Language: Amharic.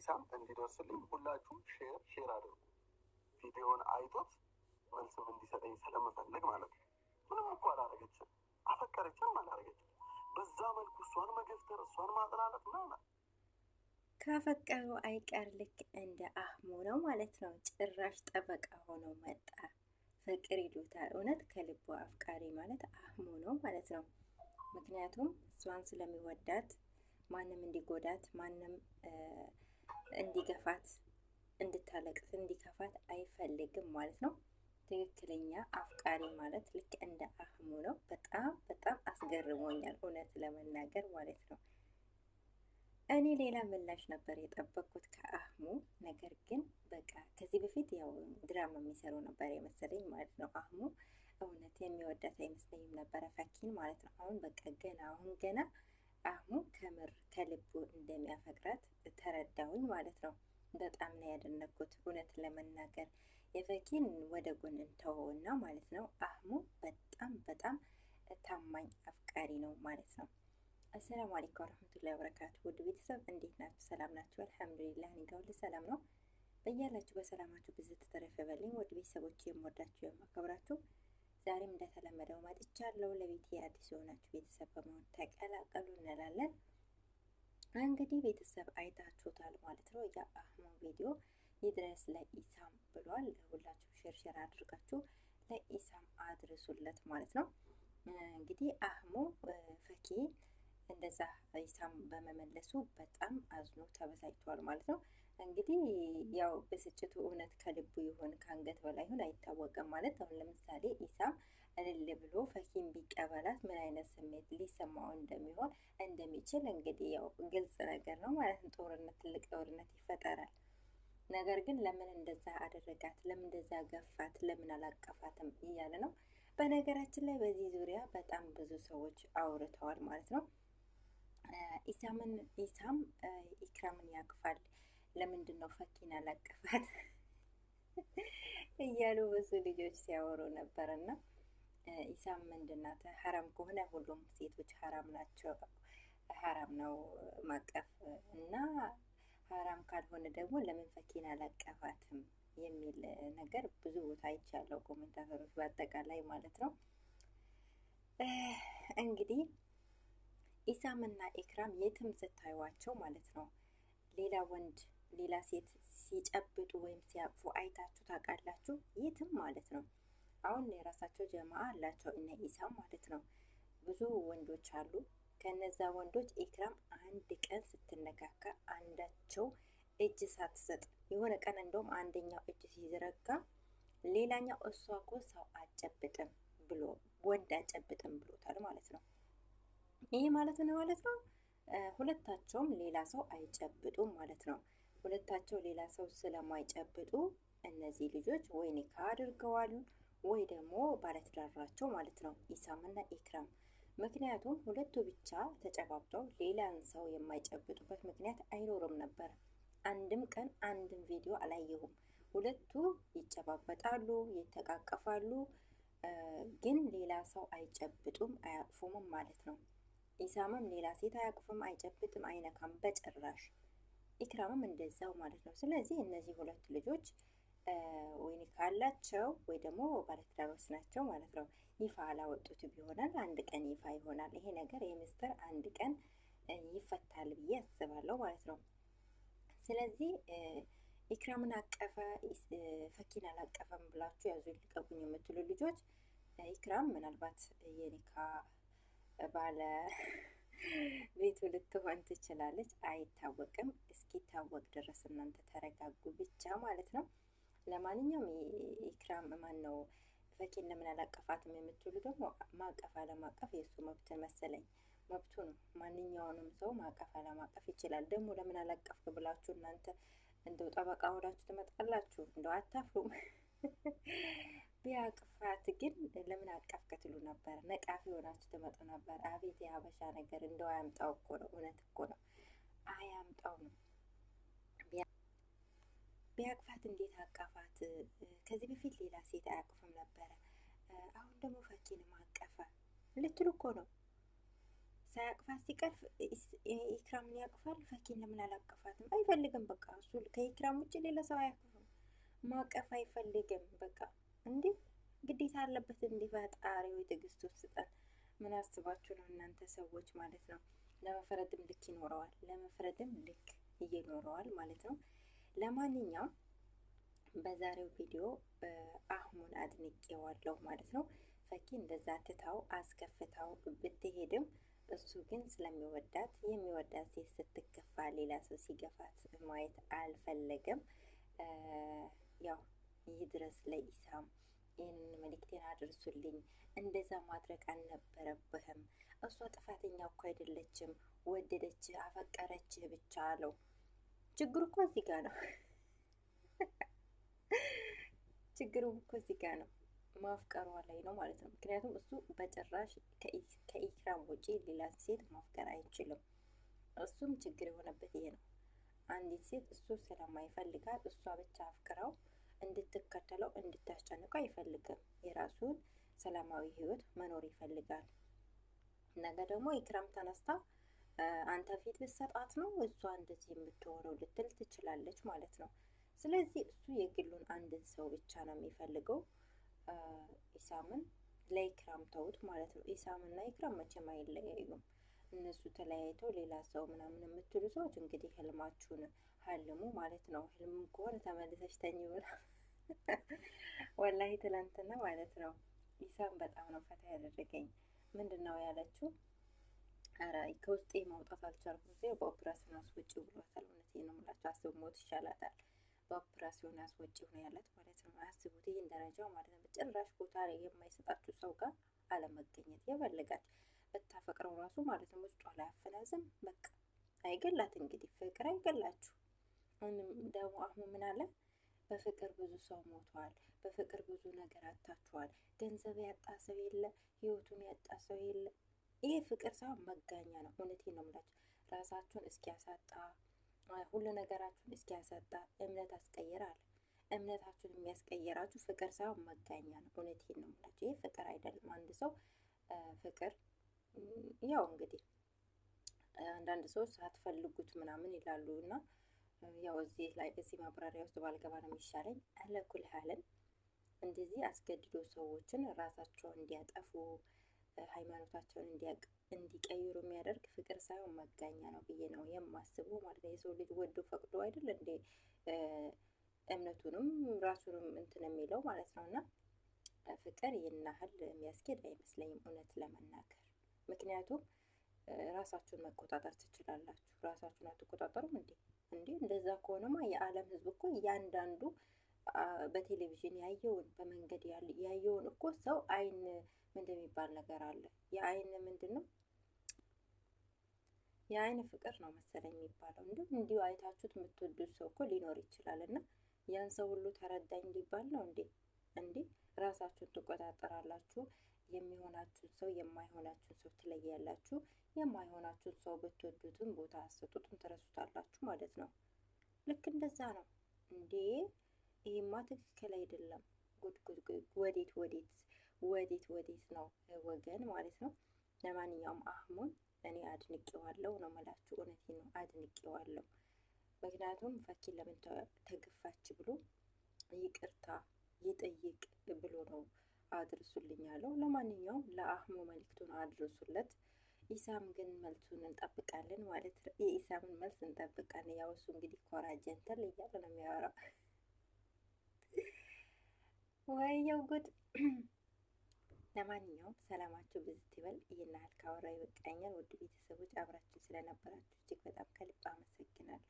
ለኢሳም እንዲደርስልኝ ሁላችሁም ሼር አድርጉ። ቪዲዮውን አይቶት መልስም እንዲሰጠኝ ስለምፈልግ ማለት ነው። ምንም እኮ አላረገችም፣ አፈቀረችም አላረገችም። በዛ መልኩ እሷን መገፍተር እሷን ማጥላለት ምናምን ካፈቀሩ አይቀር ልክ እንደ አህሙ ነው ማለት ነው። ጭራሽ ጠበቃ ሆኖ መጣ። ፍቅር ይሉታል። እውነት ከልቡ አፍቃሪ ማለት አህሙ ነው ማለት ነው። ምክንያቱም እሷን ስለሚወዳት ማንም እንዲጎዳት ማንም እንዲገፋት እንድታለቅስ እንዲከፋት አይፈልግም ማለት ነው። ትክክለኛ አፍቃሪ ማለት ልክ እንደ አህሙ ነው። በጣም በጣም አስገርሞኛል እውነት ለመናገር ማለት ነው። እኔ ሌላ ምላሽ ነበር የጠበቅኩት ከአህሙ። ነገር ግን በቃ ከዚህ በፊት ያው ድራማ የሚሰሩ ነበር የመሰለኝ ማለት ነው። አህሙ እውነት የሚወዳት አይመስለኝም ነበረ ፈኪን ማለት ነው። አሁን በቃ ገና አህሙ ከምር ከልቡ እንደሚያፈቅራት ተረዳሁኝ ማለት ነው። በጣም ነው ያደነኩት እውነት ለመናገር። የፈኪን ወደ ጎን እንተወውና ማለት ነው። አህሙ በጣም በጣም ታማኝ አፍቃሪ ነው ማለት ነው። አሰላሙ አለይኩም ወረህመቱላሂ ወበረካቱ። ውድ ቤተሰብ እንዴት ናችሁ? ሰላም ናችሁ? አልሐምዱሊላህ እኔ ጋር ሁሉ ሰላም ነው። በያላችሁ በሰላማችሁ ብዙ ተተረፈበልኝ። ውድ ቤተሰቦች የምወዳችሁ የማከብራችሁ ዛሬም እንደተለመደው መጥቻለሁ። ለቤቴ አዲስ የሆናችሁ ቤተሰብ በመሆን ተቀላቀሉ እንላለን። እንግዲህ ቤተሰብ አይታችሁታል ማለት ነው። የአህሙ ቪዲዮ ይድረስ ለኢሳም ብሏል። ሁላችሁ ሼር አድርጋችሁ ለኢሳም አድርሱለት ማለት ነው። እንግዲህ አህሙ ፈኪ እንደዛ ኢሳም በመመለሱ በጣም አዝኖ ተበሳጭቷል ማለት ነው። እንግዲህ ያው ብስጭቱ እውነት ከልቡ ይሆን ከአንገት በላይ ይሆን አይታወቅም ማለት። አሁን ለምሳሌ ኢሳም እልል ብሎ ፈኪን ቢቀበላት ምን አይነት ስሜት ሊሰማው እንደሚችል እንግዲህ ያው ግልጽ ነገር ነው ማለት ነው። ጦርነት ትልቅ ጦርነት ይፈጠራል። ነገር ግን ለምን እንደዛ አደረጋት፣ ለምን እንደዛ ገፋት፣ ለምን አላቀፋትም እያለ ነው። በነገራችን ላይ በዚህ ዙሪያ በጣም ብዙ ሰዎች አውርተዋል ማለት ነው። ኢሳም ኢክራምን ያቅፋል፣ ለምንድን ነው ፈኪን አላቀፋት እያሉ ብዙ ልጆች ሲያወሩ ነበርና ኢሳም ምንድናት ሀራም ከሆነ ሁሉም ሴቶች ሀራም ናቸው፣ ሀራም ነው ማቀፍ እና ሀራም ካልሆነ ደግሞ ለምን ፈኪን አላቀፋትም የሚል ነገር ብዙ ቦታ አይቻለሁ፣ ኮሜንታተሮች በአጠቃላይ ማለት ነው። እንግዲህ ኢሳም እና ኢክራም የትም ስታዩዋቸው ማለት ነው ሌላ ወንድ ሌላ ሴት ሲጨብጡ ወይም ሲያቅፉ አይታችሁ ታውቃላችሁ? የትም ማለት ነው። አሁን የራሳቸው ጀማ አላቸው እነ ኢሳም ማለት ነው። ብዙ ወንዶች አሉ። ከነዛ ወንዶች ኢክራም አንድ ቀን ስትነካካ አንዳቸው እጅ ሳትሰጥ የሆነ ቀን እንደውም አንደኛው እጅ ሲዘረጋ ሌላኛው እሷ እኮ ሰው አጨብጥም ብሎ ወንድ አጨብጥም ብሎታል ማለት ነው። ይሄ ማለት ነው ሁለታቸውም ሌላ ሰው አይጨብጡም ማለት ነው። ሁለታቸው ሌላ ሰው ስለማይጨብጡ እነዚህ ልጆች ወይ ኒካ አድርገዋል ወይ ደግሞ ባለትዳራቸው ማለት ነው ኢሳምና ኢክራም። ምክንያቱም ሁለቱ ብቻ ተጨባብጠው ሌላን ሰው የማይጨብጡበት ምክንያት አይኖርም ነበር። አንድም ቀን አንድም ቪዲዮ አላየሁም። ሁለቱ ይጨባበጣሉ፣ ይተቃቀፋሉ፣ ግን ሌላ ሰው አይጨብጡም አያቅፉምም ማለት ነው። ኢሳምም ሌላ ሴት አያቅፍም፣ አይጨብጥም፣ አይነካም በጭራሽ። ኢክራምም እንደዛው ማለት ነው። ስለዚህ እነዚህ ሁለት ልጆች ወይ ኒካ አላቸው ወይ ደግሞ ባለትዳሮች ናቸው ማለት ነው። ይፋ አላወጡትም ይሆናል፣ አንድ ቀን ይፋ ይሆናል ይሄ ነገር። ይህ ምስጢር አንድ ቀን ይፈታል ብዬ አስባለሁ ማለት ነው። ስለዚህ ኢክራምን አቀፈ ፈኪን አላቀፈም ብላችሁ ያዙ ልቀቁኝ የምትሉ ልጆች ኢክራም ምናልባት የኒካ ባለ ቤቱ ልትሆን ትችላለች፣ አይታወቅም። እስኪታወቅ ድረስ እናንተ ተረጋጉ ብቻ ማለት ነው። ለማንኛውም ኢክራም ማን ነው ፈኪን ለምን አላቀፋትም የምትሉ ደግሞ ማቀፍ አለማቀፍ የእሱ መብት መሰለኝ፣ መብቱ ነው። ማንኛውንም ሰው ማቀፍ አለማቀፍ ይችላል። ደግሞ ለምን አላቀፍክ ብላችሁ እናንተ እንደው ጠበቃ ሆናችሁ ትመጣላችሁ፣ እንደው አታፍሩም? ቢያቅፋት ግን ለምን አቀፍክ ትሉ ነበር፣ ነቃፊ ሆናችሁ ትመጡ ነበር። አቤት የሀበሻ ነገር፣ እንደው አያምጣው እኮ ነው፣ እውነት እኮ ነው፣ አያምጣው ነው። ቢያቅፋት እንዴት አቀፋት? ከዚህ በፊት ሌላ ሴት አያቅፍም ነበረ፣ አሁን ደግሞ ፈኪንም አቀፈ ልትሉ እኮ ነው። ሳያቅፋት ሲቀር ኢክራምን ያቅፋል። ፈኪን ለምን አላቀፋትም? አይፈልግም። በቃ እሱ ከኢክራም ውጭ ሌላ ሰው አያቅፍም። ማቀፍ አይፈልግም። በቃ እንዴ ግዴታ አለበት። እንዲህ ፈጣሪው ትዕግስት ስጠን። ምን አስባችሁ ነው እናንተ ሰዎች ማለት ነው። ለመፍረድም ልክ ይኖረዋል። ለመፍረድም ልክ እየኖረዋል ማለት ነው። ለማንኛውም በዛሬው ቪዲዮ አህሙን አድንቄዋለሁ ማለት ነው። ፈኪ እንደዛ ትታው አስከፍታው ብትሄድም እሱ ግን ስለሚወዳት የሚወዳት ሴት ስትከፋ ሌላ ሰው ሲገፋት ማየት አልፈለገም። ያው ይህ ድረስ ለኢሳም ይህንን መልእክቴን አድርሱልኝ፣ እንደዛ ማድረግ አልነበረብህም። እሷ ጥፋተኛ እኮ አይደለችም፣ ወደደች አፈቀረች ብቻ አለው። ችግሩ እኮ እዚህ ጋ ነው። ችግሩ እኮ እዚህ ጋ ነው፣ ማፍቀሯ ላይ ነው ማለት ነው። ምክንያቱም እሱ በጭራሽ ከኢክራም ውጪ ሌላ ሴት ማፍቀር አይችልም። እሱም ችግር የሆነበት ይሄ ነው። አንዲት ሴት እሱ ስለማይፈልጋት እሷ ብቻ አፍቅረው እንድትከተለው እንድታስጨንቀው አይፈልግም። የራሱን ሰላማዊ ህይወት መኖር ይፈልጋል። ነገ ደግሞ ኢክራም ተነስታ አንተ ፊት ብትሰጣት ነው እሷ እንደዚህ የምትሆነው ልትል ትችላለች ማለት ነው። ስለዚህ እሱ የግሉን አንድን ሰው ብቻ ነው የሚፈልገው። ኢሳምን ለኢክራም ተውት ማለት ነው። ኢሳምና ኢክራም መቼም አይለያዩም። እነሱ ተለያይተው ሌላ ሰው ምናምን የምትሉ ሰዎች እንግዲህ ህልማችሁን ሀልሙ ማለት ነው። ህልም ከሆነ ተመልሰሽ ተኝ ብላ ወላሂ ትላንትና ማለት ነው ኢሳም በጣም ነው ፈታ ያደረገኝ። ምንድን ነው ያለችው? ኧረ ከውስጤ ማውጣት አልቻልኩም ሲል በኦፕራሲዮን አስወጪ ብሏታል። እውነቴን ነው የምላቸው። አስብ ሞት ይሻላታል በኦፕራሲዮን አስወጪ ነው ያለት ማለት ነው። አስቡት ይህን ደረጃው ማለት ነው። ጭራሽ ቦታ ላይ የማይሰጣችሁ ሰው ጋር አለመገኘት የፈለጋች ብታፈቅረው ራሱ ማለት ነው ውስጧ ላይ አፈናዝም በቃ አይገላት። እንግዲህ ፍቅር አይገላችሁ። ደግሞ አሁን ምን አለ? በፍቅር ብዙ ሰው ሞቷል። በፍቅር ብዙ ነገር አታችኋል። ገንዘብ ያጣ ሰው የለ፣ ህይወቱን ያጣ ሰው የለ። ይሄ ፍቅር ሳይሆን መጋኛ ነው። እውነቴን ነው የምላችሁ። ራሳችሁን እስኪያሳጣ ሁሉ ነገራችሁን እስኪያሳጣ እምነት አስቀይራል። እምነታችሁን የሚያስቀይራችሁ ፍቅር ሳይሆን መጋኛ ነው። እውነቴን ነው የምላችሁ። ይሄ ፍቅር አይደለም። አንድ ሰው ፍቅር ያው እንግዲህ አንዳንድ ሰዎች ሳትፈልጉት ምናምን ይላሉ እና ያው እዚህ ላይ እዚህ ማብራሪያ ውስጥ ባልገባ ነው የሚሻለኝ። አለኩል ሀልን እንደዚህ አስገድዶ ሰዎችን ራሳቸውን እንዲያጠፉ ሃይማኖታቸውን እንዲቀይሩ የሚያደርግ ፍቅር ሳይሆን መጋኛ ነው ብዬ ነው የማስበው ማለት ነው። የሰው ልጅ ወዶ ፈቅዶ አይደል እንዴ እምነቱንም ራሱንም እንትን የሚለው ማለት ነው። እና ፍቅር ይህን ያህል የሚያስኬድ አይመስለኝም እውነት ለመናገር። ምክንያቱም ራሳችሁን መቆጣጠር ትችላላችሁ። ራሳችሁን አትቆጣጠሩም እንዴ? እንደዛ ከሆነማ የዓለም ሕዝብ እኮ እያንዳንዱ በቴሌቪዥን ያየውን በመንገድ ያየውን እኮ ሰው አይን ምንድን የሚባል ነገር አለ። የአይን ምንድን ነው? የአይን ፍቅር ነው መሰለኝ የሚባለው። እንዲሁ አይታችሁት የምትወዱት ሰው እኮ ሊኖር ይችላል። እና ያን ሰው ሁሉ ተረዳኝ ሊባል ነው እንዴ? ራሳችሁን ትቆጣጠራላችሁ። የሚሆናችሁን ሰው የማይሆናችሁን ሰው ትለያላችሁ። የማይሆናችሁን ሰው ብትወዱትም ቦታ አሰጡትም ትረሱታላችሁ ማለት ነው። ልክ እንደዛ ነው እንዴ? ይሄማ ትክክል አይደለም። ወዴት ነው ወገን ማለት ነው። ለማንኛውም አህሙን እኔ አድንቄዋለሁ ነው የምላችሁ። እውነቴን ነው አድንቄዋለሁ። ምክንያቱም ፈኪን ለምን ተገፋች ብሎ ይቅርታ ይጠይቅ ብሎ ነው አድርሱልኝ ያለው። ለማንኛውም ለአህሙ መልክቱን አድርሱለት። ኢሳም ግን መልሱን እንጠብቃለን ማለት ነው። የኢሳምን መልስ እንጠብቃለን። ያው እሱ እንግዲህ ኮራ ጀንተል እያለ ነው የሚያወራው። ወየው ጉድ። ለማንኛውም ሰላማችሁ ብዝት ይበል። ይህን ያህል ካወራ ይበቃኛል። ውድ ቤተሰቦች አብራችሁ ስለነበራችሁ እጅግ በጣም ከልብ አመሰግናለሁ።